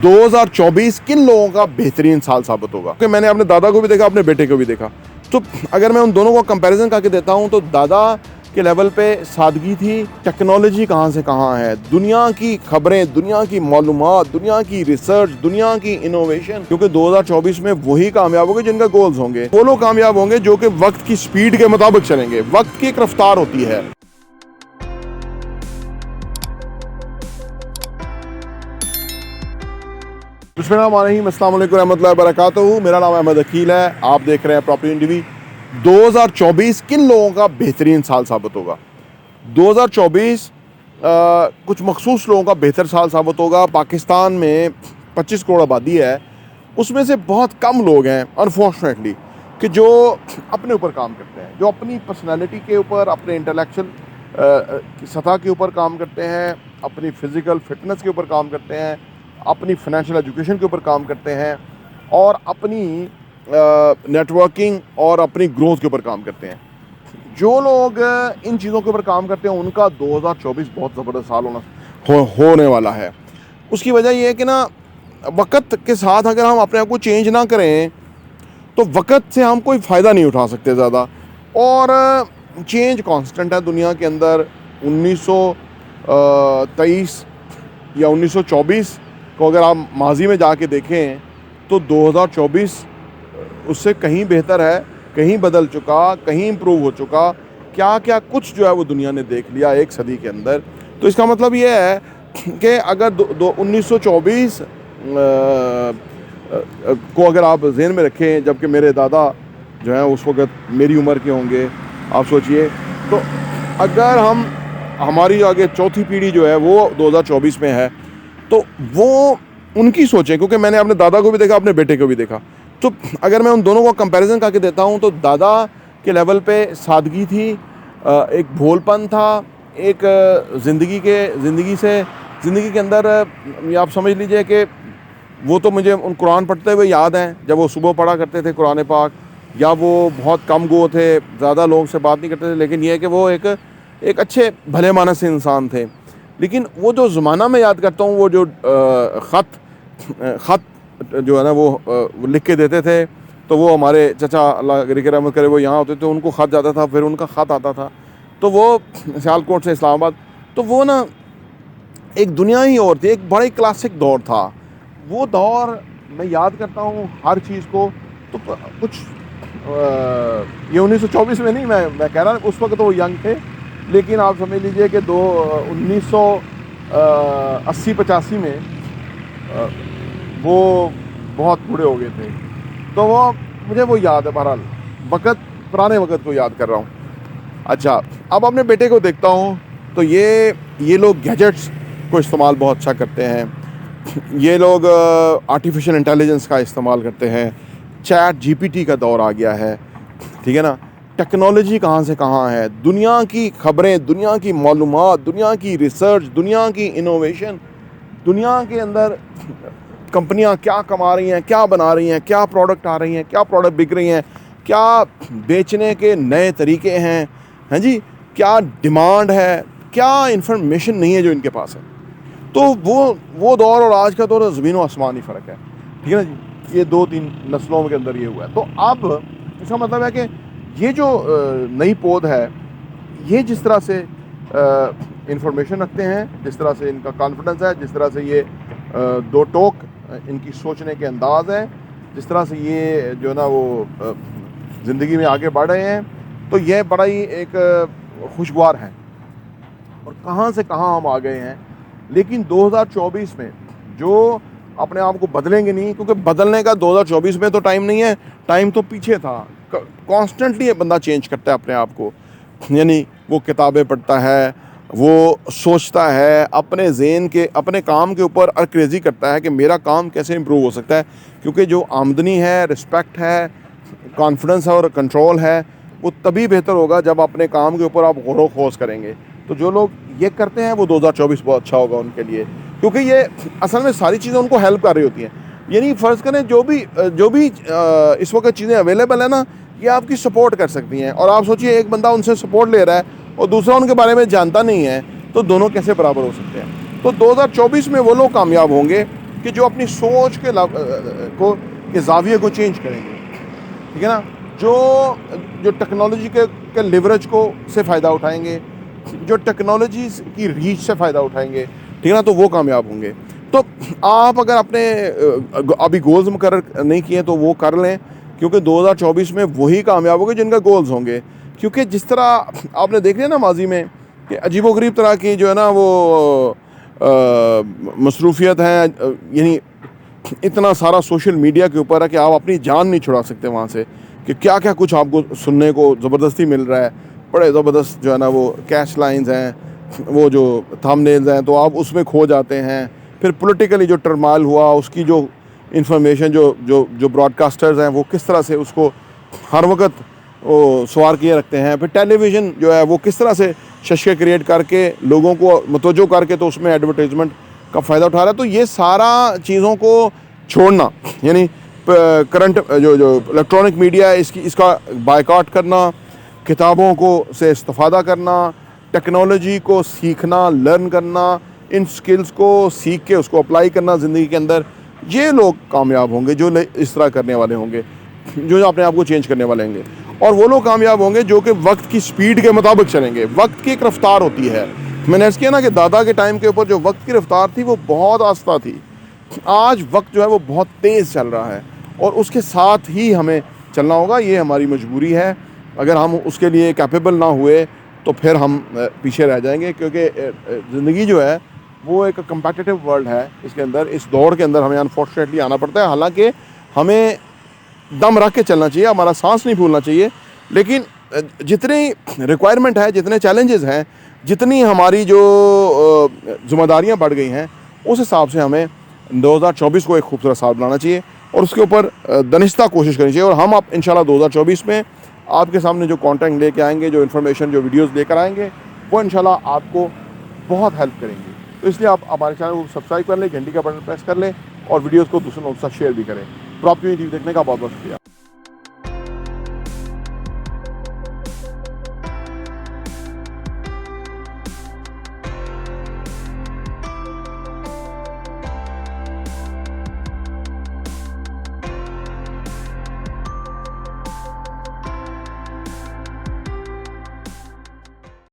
2024 किन लोगों का बेहतरीन साल साबित होगा? क्योंकि मैंने अपने दादा को भी देखा, अपने बेटे को भी देखा। तो अगर मैं उन दोनों को कंपैरिजन करके देता हूं तो दादा के लेवल पे सादगी थी। टेक्नोलॉजी कहां से कहां है, दुनिया की खबरें, दुनिया की मालूमात, दुनिया की रिसर्च, दुनिया की इनोवेशन। क्योंकि 2024 में वही कामयाब होंगे जिनका गोल्स होंगे। वो लोग कामयाब होंगे जो कि वक्त की स्पीड के मुताबिक चलेंगे। वक्त की एक रफ्तार होती है। अस्सलाम वालेकुम रहमतुल्लाहि व बरकातहू। मेरा नाम अहमद अकील है। आप देख रहे हैं प्रॉपर्टी टीवी। 2024 किन लोगों का बेहतरीन साल साबित होगा? 2024 कुछ मखसूस लोगों का बेहतर साल साबित होगा। पाकिस्तान में 25 करोड़ आबादी है, उसमें से बहुत कम लोग हैं अनफॉर्चुनेटली कि जो अपने ऊपर काम करते हैं, जो अपनी पर्सनैलिटी के ऊपर, अपने इंटेलेक्चुअल सतह के ऊपर काम करते हैं, अपनी फ़िज़िकल फिटनेस के ऊपर काम करते हैं, अपनी फाइनेंशियल एजुकेशन के ऊपर काम करते हैं और अपनी नेटवर्किंग और अपनी ग्रोथ के ऊपर काम करते हैं। जो लोग इन चीज़ों के ऊपर काम करते हैं उनका 2024 बहुत ज़बरदस्त साल होने वाला है। उसकी वजह यह है कि ना, वक्त के साथ अगर हम अपने आप को चेंज ना करें तो वक्त से हम कोई फ़ायदा नहीं उठा सकते ज़्यादा। और चेंज कांस्टेंट है दुनिया के अंदर। 1923 या 1924 को अगर आप माजी में जाके देखें तो 2024 उससे कहीं बेहतर है, कहीं बदल चुका, कहीं इम्प्रूव हो चुका। क्या क्या कुछ जो है वो दुनिया ने देख लिया एक सदी के अंदर। तो इसका मतलब ये है कि अगर 1924 को अगर आप ज़हन में रखें, जबकि मेरे दादा जो हैं उस वक़्त मेरी उम्र के होंगे, आप सोचिए। तो अगर हमारी जो आगे चौथी पीढ़ी जो है वो 2024 में है तो वो उनकी सोचें। क्योंकि मैंने अपने दादा को भी देखा, अपने बेटे को भी देखा। तो अगर मैं उन दोनों को कंपैरिजन करके देता हूं तो दादा के लेवल पे सादगी थी, एक भोलपन था, एक ज़िंदगी के अंदर आप समझ लीजिए कि वो तो मुझे उन कुरान पढ़ते हुए याद हैं, जब वो सुबह पढ़ा करते थे कुरान पाक। या वो बहुत कम गो थे, ज़्यादा लोगों से बात नहीं करते थे, लेकिन ये है कि वो एक अच्छे भले मानस से इंसान थे। लेकिन वो जो ज़माना मैं याद करता हूँ, वो जो ख़त जो है ना वो लिख के देते थे, तो वो हमारे चचा अल्लाह रहमत करे वो यहाँ होते थे, उनको ख़त जाता था, फिर उनका ख़त आता था, तो वो सियालकोट से इस्लामाबाद। तो वो ना एक दुनिया ही और थी, एक बड़ा ही क्लासिक दौर था वो दौर। मैं याद करता हूँ हर चीज़ को। तो कुछ ये 1924 में नहीं, मैं कह रहा उस वक्त तो वो यंग थे, लेकिन आप समझ लीजिए कि 1980-85 में वो बहुत बूढ़े हो गए थे। तो वो मुझे वो याद है। बहरहाल पुराने वक्त को याद कर रहा हूँ। अच्छा, अब अपने बेटे को देखता हूँ तो ये लोग गैजेट्स को इस्तेमाल बहुत अच्छा करते हैं। ये लोग आर्टिफिशियल इंटेलिजेंस का इस्तेमाल करते हैं। चैट जीपीटी का दौर आ गया है, ठीक है ना। टेक्नोलॉजी कहाँ से कहाँ है, दुनिया की खबरें, दुनिया की मालूमात, दुनिया की रिसर्च, दुनिया की इनोवेशन। दुनिया के अंदर कंपनियां क्या कमा रही हैं, क्या बना रही हैं, क्या प्रोडक्ट आ रही हैं, क्या प्रोडक्ट बिक रही हैं, क्या बेचने के नए तरीके हैं जी, क्या डिमांड है, क्या इंफॉर्मेशन नहीं है जो इनके पास है। तो वो दौर और आज का दौर ज़मीन व आसमान ही फ़र्क है, ठीक है ना जी। ये 2-3 नस्लों के अंदर ये हुआ है। तो अब इसका मतलब है कि ये जो नई पौध है, ये जिस तरह से इंफॉर्मेशन रखते हैं, जिस तरह से इनका कॉन्फिडेंस है, जिस तरह से ये दो टोक इनकी सोचने के अंदाज़ है, जिस तरह से ये जो ना वो ज़िंदगी में आगे बढ़ रहे हैं, तो यह बड़ा ही एक खुशगवार है। और कहाँ से कहाँ हम आ गए हैं। लेकिन 2024 में जो अपने आप को बदलेंगे नहीं, क्योंकि बदलने का 2024 में तो टाइम नहीं है, टाइम तो पीछे था। कॉन्स्टेंटली ये बंदा चेंज करता है अपने आप को। यानी वो किताबें पढ़ता है, वो सोचता है, अपने ज़हन के, अपने काम के ऊपर अर्करेज़ी करता है कि मेरा काम कैसे इम्प्रूव हो सकता है। क्योंकि जो आमदनी है, रिस्पेक्ट है, कॉन्फिडेंस है और कंट्रोल है, वो तभी बेहतर होगा जब अपने काम के ऊपर आप गौर व खोज करेंगे। तो जो लोग ये करते हैं वो 2024 बहुत अच्छा होगा उनके लिए, क्योंकि ये असल में सारी चीज़ें उनको हेल्प कर रही होती हैं। यानी फ़र्ज़ करें जो भी इस वक्त चीज़ें अवेलेबल है ना, ये आपकी सपोर्ट कर सकती हैं। और आप सोचिए, एक बंदा उनसे सपोर्ट ले रहा है और दूसरा उनके बारे में जानता नहीं है, तो दोनों कैसे बराबर हो सकते हैं। तो 2024 में वो लोग कामयाब होंगे कि जो अपनी सोच के जाविये को चेंज करेंगे, ठीक है ना, जो टेक्नोलॉजी के लिवरेज को से फ़ायदा उठाएंगे, जो टेक्नोलॉजी की रीच से फ़ायदा उठाएंगे, ठीक है ना, तो वो कामयाब होंगे। तो आप अगर अपने अभी गोल्स मुकर्रर नहीं किए तो वो कर लें, क्योंकि 2024 में वही कामयाब होंगे जिनका गोल्स होंगे। क्योंकि जिस तरह आपने देख लिया ना माजी में कि अजीबोगरीब तरह की जो है ना वो मसरूफियत है, यानी इतना सारा सोशल मीडिया के ऊपर है कि आप अपनी जान नहीं छुड़ा सकते वहाँ से, कि क्या क्या कुछ आपको सुनने को ज़बरदस्ती मिल रहा है। बड़े ज़बरदस्त जो है ना वो कैश लाइंस हैं, वो जो थंबनेल्स हैं, तो आप उसमें खो जाते हैं। फिर पॉलिटिकली जो टरमाल हुआ उसकी जो इंफॉर्मेशन जो ब्रॉडकास्टर्स हैं वो किस तरह से उसको हर वक्त वो सवार किए रखते हैं। फिर टेलीविज़न जो है वो किस तरह से शशके क्रिएट करके लोगों को मतवज्जो करके तो उसमें एडवर्टाइजमेंट का फ़ायदा उठा रहा है। तो ये सारा चीज़ों को छोड़ना, यानी करंट जो इलेक्ट्रॉनिक मीडिया है इसका बायकॉट करना, किताबों को से इस्तेफ़ादा करना, टेक्नोलॉजी को सीखना, लर्न करना, इन स्किल्स को सीख के उसको अप्लाई करना ज़िंदगी के अंदर, ये लोग कामयाब होंगे जो इस तरह करने वाले होंगे, जो अपने आप को चेंज करने वाले होंगे। और वो लोग कामयाब होंगे जो कि वक्त की स्पीड के मुताबिक चलेंगे। वक्त की एक रफ्तार होती है, मैंने ऐसा किया ना कि दादा के टाइम के ऊपर जो वक्त की रफ्तार थी वो बहुत आस्ता थी। आज वक्त जो है वो बहुत तेज़ चल रहा है और उसके साथ ही हमें चलना होगा। ये हमारी मजबूरी है। अगर हम उसके लिए कैपेबल ना हुए तो फिर हम पीछे रह जाएंगे, क्योंकि ज़िंदगी जो है वो एक कम्पिटिटिव वर्ल्ड है। इसके अंदर इस दौड़ के अंदर हमें अनफॉर्चुनेटली आना पड़ता है। हालांकि हमें दम रख के चलना चाहिए, हमारा सांस नहीं फूलना चाहिए, लेकिन जितनी रिक्वायरमेंट है, जितने चैलेंजेस हैं, जितनी हमारी जो ज़िम्मेदारियां बढ़ गई हैं, उस हिसाब से हमें 2024 को एक खूबसूरत साल बनाना चाहिए और उसके ऊपर दनिस्ता कोशिश करनी चाहिए। और हम आप इंशाल्लाह 2024 में आपके सामने जो कंटेंट लेके आएंगे, जो इन्फॉर्मेशन, जो वीडियोस लेकर आएंगे, वो इंशाल्लाह आपको बहुत हेल्प करेंगे। तो इसलिए आप हमारे चैनल को सब्सक्राइब कर लें, घंटी का बटन प्रेस कर लें और वीडियोस को दूसरों लोगों के साथ शेयर भी करें। प्रॉप टीवी देखने का बहुत बहुत शुक्रिया।